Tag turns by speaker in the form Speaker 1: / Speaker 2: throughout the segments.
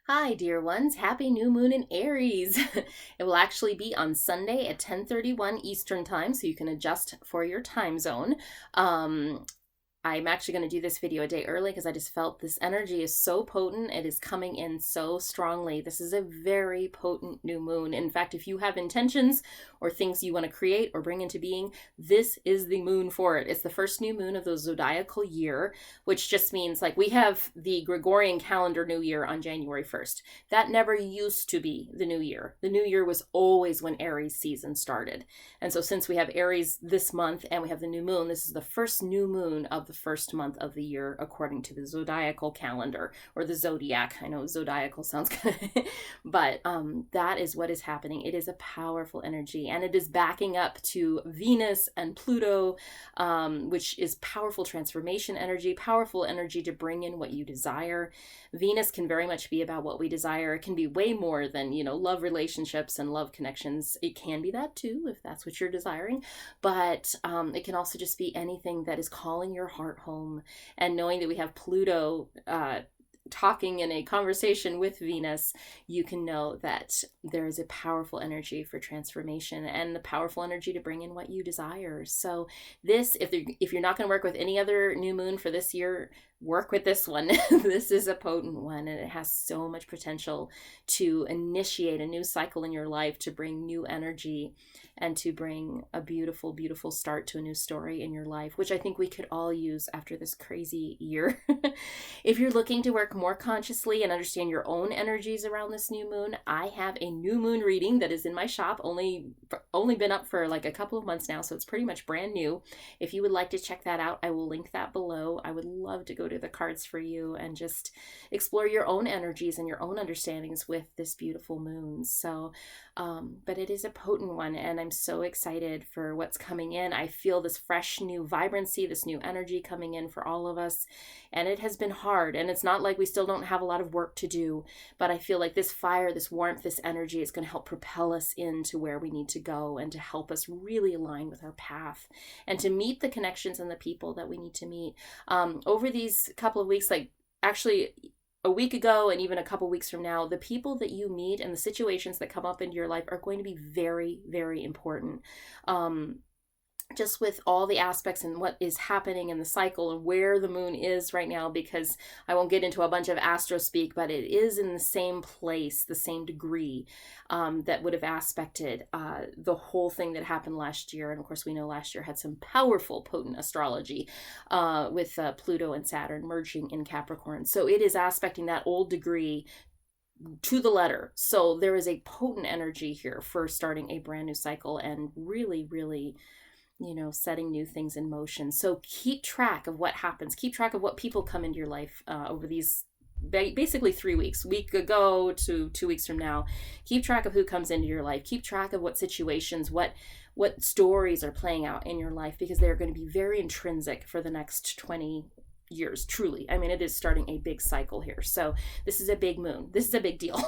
Speaker 1: Hi, dear ones. Happy new moon in Aries. It will actually be on Sunday at 10:31 Eastern Time, so you can adjust for your time zone. Um, I'm actually going to do this video a day early because I just felt this energy is so potent. It is coming in so strongly. This is a very potent new moon. In fact, if you have intentions or things you want to create or bring into being, this is the moon for it. It's the first new moon of the zodiacal year, which just means like we have the Gregorian calendar new year on January 1st. That never used to be the new year. The new year was always when Aries season started. And so since we have Aries this month and we have the new moon, this is the first new moon of the first month of the year according to the zodiacal calendar or the zodiac. I know zodiacal sounds good, but that is what is happening. It is a powerful energy and it is backing up to Venus and Pluto, which is powerful transformation energy, powerful energy to bring in what you desire. Venus can very much be about what we desire. It can be way more than, love relationships and love connections. It can be that too, if that's what you're desiring. But it can also just be anything that is calling your heart home. And knowing that we have Pluto talking in a conversation with Venus, you can know that there is a powerful energy for transformation and the powerful energy to bring in what you desire. So this, if you're not going to work with any other new moon for this year, work with this one. This is a potent one and it has so much potential to initiate a new cycle in your life, to bring new energy and to bring a beautiful, beautiful start to a new story in your life, which I think we could all use after this crazy year. If you're looking to work more consciously and understand your own energies around this new moon, I have a new moon reading that is in my shop, only been up for like a couple of months now, so it's pretty much brand new. If you would like to check that out, I will link that below. I would love to go to the cards for you and just explore your own energies and your own understandings with this beautiful moon. So, but it is a potent one and I'm so excited for what's coming in. I feel this fresh new vibrancy, this new energy coming in for all of us. And it has been hard. And it's not like we still don't have a lot of work to do, but I feel like this fire, this warmth, this energy is going to help propel us into where we need to go and to help us really align with our path and to meet the connections and the people that we need to meet. Over these couple of weeks, like actually a week ago and even a couple weeks from now, the people that you meet and the situations that come up into your life are going to be very, very important. Just with all the aspects and what is happening in the cycle and where the moon is right now, because I won't get into a bunch of astro speak, but it is in the same place, the same degree that would have aspected the whole thing that happened last year. And of course, we know last year had some powerful, potent astrology with Pluto and Saturn merging in Capricorn. So it is aspecting that old degree to the letter. So there is a potent energy here for starting a brand new cycle and really, really setting new things in motion. So keep track of what happens. Keep track of what people come into your life over these basically 3 weeks, week ago to 2 weeks from now. Keep track of who comes into your life. Keep track of what situations, what stories are playing out in your life, because they're going to be very intrinsic for the next 20 years, truly. I mean, it is starting a big cycle here. So this is a big moon. This is a big deal.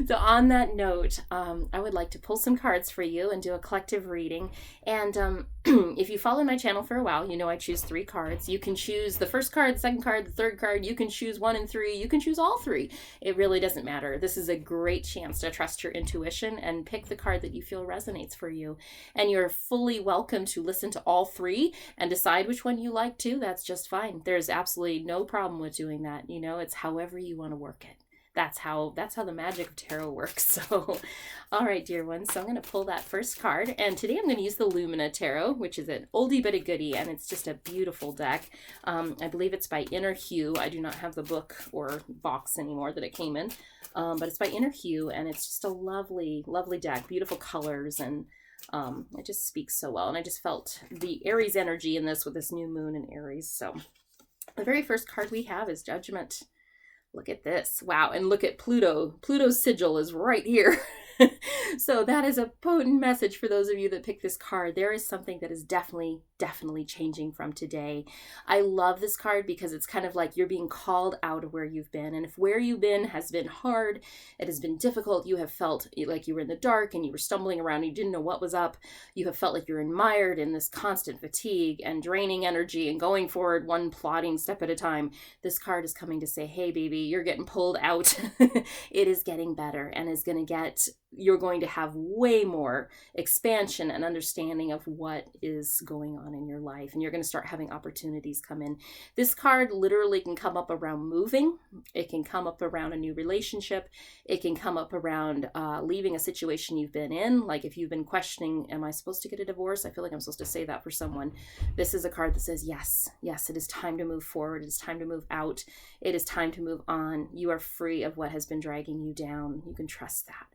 Speaker 1: So on that note, I would like to pull some cards for you and do a collective reading. And if you follow my channel for a while, you know I choose 3 cards. You can choose the first card, the second card, the third card. You can choose 1 and 3. You can choose all 3. It really doesn't matter. This is a great chance to trust your intuition and pick the card that you feel resonates for you. And you're fully welcome to listen to all 3 and decide which one you like too. That's just fine. There's absolutely no problem with doing that. It's however you want to work it. That's how the magic of tarot works. So, all right, dear ones. So I'm going to pull that first card. And today I'm going to use the Lumina Tarot, which is an oldie but a goodie. And it's just a beautiful deck. I believe it's by Inner Hue. I do not have the book or box anymore that it came in. But it's by Inner Hue. And it's just a lovely, lovely deck. Beautiful colors. And it just speaks so well. And I just felt the Aries energy in this with this new moon in Aries. So the very first card we have is Judgment. Look at this. Wow. And look at Pluto. Pluto's sigil is right here. So that is a potent message for those of you that pick this card. There is something that is definitely definitely changing from today. I love this card because it's kind of like you're being called out of where you've been. And if where you've been has been hard, it has been difficult, you have felt like you were in the dark and you were stumbling around and you didn't know what was up, you have felt like you're mired in this constant fatigue and draining energy and going forward one plodding step at a time, this card is coming to say, hey, baby, you're getting pulled out. It is getting better and is going to get, you're going to have way more expansion and understanding of what is going on in your life. And you're going to start having opportunities come in. This card literally can come up around moving. It can come up around a new relationship. It can come up around leaving a situation you've been in. Like if you've been questioning, am I supposed to get a divorce? I feel like I'm supposed to say that for someone. This is a card that says, yes, it is time to move forward. It is time to move out. It is time to move on. You are free of what has been dragging you down. You can trust that.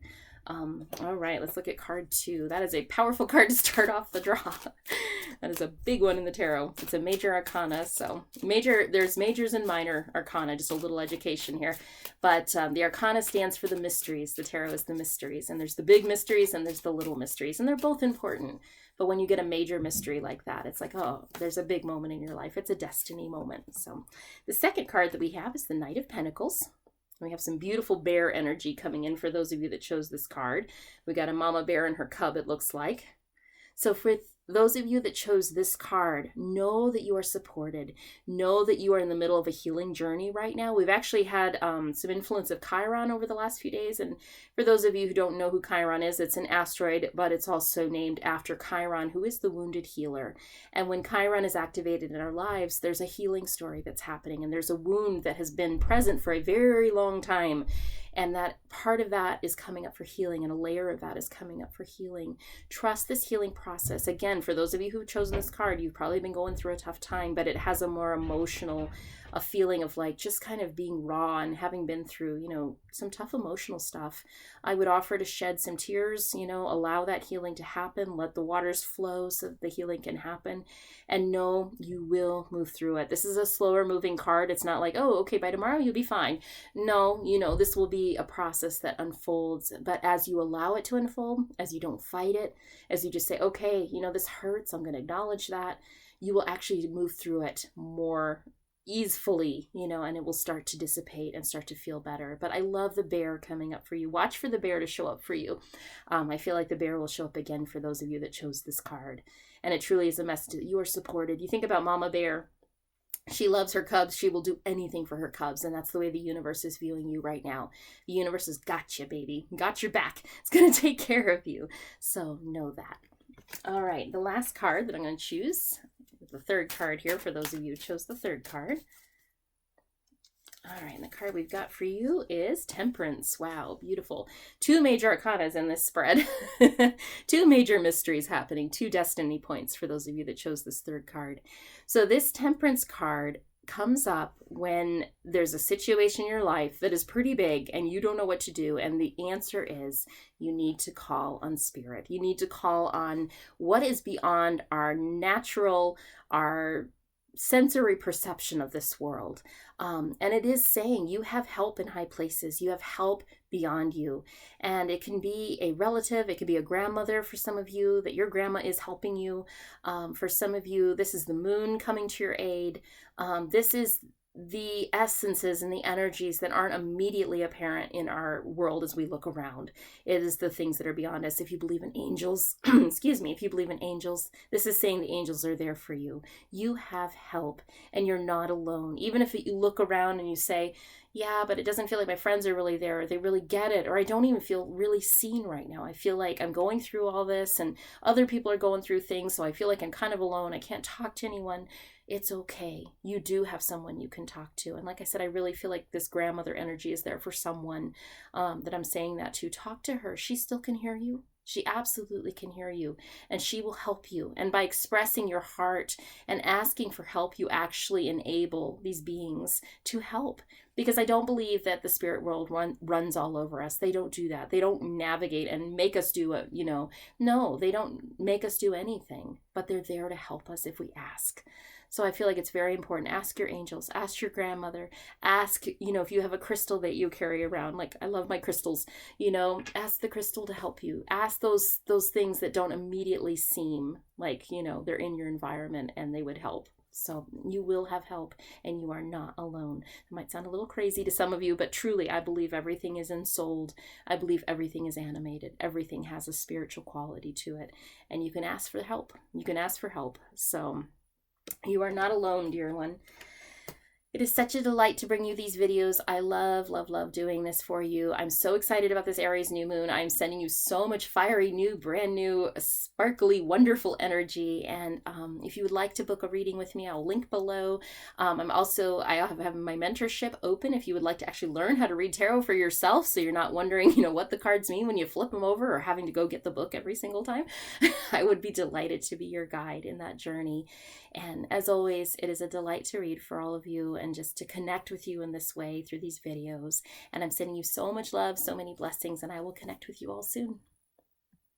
Speaker 1: All right, let's look at card 2. That is a powerful card to start off the draw. That is a big one in the tarot. It's a major arcana. So there's majors and minor arcana, just a little education here. But the arcana stands for the mysteries. The tarot is the mysteries. And there's the big mysteries and there's the little mysteries. And they're both important. But when you get a major mystery like that, it's like, oh, there's a big moment in your life. It's a destiny moment. So the second card that we have is the Knight of Pentacles. We have some beautiful bear energy coming in for those of you that chose this card. We got a mama bear and her cub, it looks like. So for those of you that chose this card, know that you are supported. Know that you are in the middle of a healing journey right now. We've actually had some influence of Chiron over the last few days. And for those of you who don't know who Chiron is, it's an asteroid, but it's also named after Chiron, who is the wounded healer. And when Chiron is activated in our lives, there's a healing story that's happening. And there's a wound that has been present for a very long time. And that part of that is coming up for healing, and a layer of that is coming up for healing. Trust this healing process. Again, for those of you who've chosen this card, you've probably been going through a tough time, but it has a more emotional, a feeling of like just kind of being raw and having been through, you know, some tough emotional stuff. I would offer to shed some tears, you know, allow that healing to happen, let the waters flow so that the healing can happen, and know you will move through it. This is a slower moving card. It's not like, oh, okay, by tomorrow you'll be fine. No, you know, this will be a process that unfolds, but as you allow it to unfold, as you don't fight it, as you just say, okay, you know, this hurts, I'm going to acknowledge that, you will actually move through it more easily, you know, and it will start to dissipate and start to feel better. But I love the bear coming up for you. Watch for the bear to show up for you. I feel like the bear will show up again for those of you that chose this card. And it truly is a message that you are supported. You think about Mama Bear. She loves her cubs. She will do anything for her cubs. And that's the way the universe is viewing you right now. The universe has got you, baby. Got your back. It's going to take care of you. So know that. All right. The last card that I'm going to choose, the third card here for those of you who chose the third card. All right, and the card we've got for you is Temperance. Wow, beautiful. 2 major arcanas in this spread. 2 major mysteries happening, 2 destiny points for those of you that chose this third card. So this Temperance card comes up when there's a situation in your life that is pretty big and you don't know what to do. And the answer is you need to call on spirit. You need to call on what is beyond our natural, our sensory perception of this world. And it is saying you have help in high places. You have help beyond you. And it can be a relative. It could be a grandmother for some of you, that your grandma is helping you. For some of you, this is the moon coming to your aid. This is the essences and the energies that aren't immediately apparent in our world as we look around. It is the things that are beyond us. If you believe in angels, excuse me, if you believe in angels, this is saying the angels are there for you. You have help and you're not alone. Even if you look around and you say, yeah, but it doesn't feel like my friends are really there, or they really get it, or I don't even feel really seen right now. I feel like I'm going through all this and other people are going through things, so I feel like I'm kind of alone. I can't talk to anyone. It's okay. You do have someone you can talk to. And like I said, I really feel like this grandmother energy is there for someone that I'm saying that to. Talk to her. She still can hear you. She absolutely can hear you, and she will help you. And by expressing your heart and asking for help, you actually enable these beings to help. Because I don't believe that the spirit world runs all over us. They don't do that. They don't navigate and make us do it, no, they don't make us do anything, but they're there to help us if we ask. So I feel like it's very important. Ask your angels, ask your grandmother, ask, if you have a crystal that you carry around. Like, I love my crystals, ask the crystal to help you. Ask those things that don't immediately seem like, they're in your environment and they would help. So you will have help, and you are not alone. It might sound a little crazy to some of you, but truly, I believe everything is ensouled. I believe everything is animated. Everything has a spiritual quality to it, and you can ask for help. You can ask for help. So you are not alone, dear one. It is such a delight to bring you these videos. I love, love, love doing this for you. I'm so excited about this Aries new moon. I'm sending you so much fiery, new, brand new, sparkly, wonderful energy. And if you would like to book a reading with me, I'll link below. I have my mentorship open if you would like to actually learn how to read tarot for yourself, so you're not wondering, what the cards mean when you flip them over or having to go get the book every single time. I would be delighted to be your guide in that journey. And as always, it is a delight to read for all of you and just to connect with you in this way through these videos. And I'm sending you so much love, so many blessings, and I will connect with you all soon.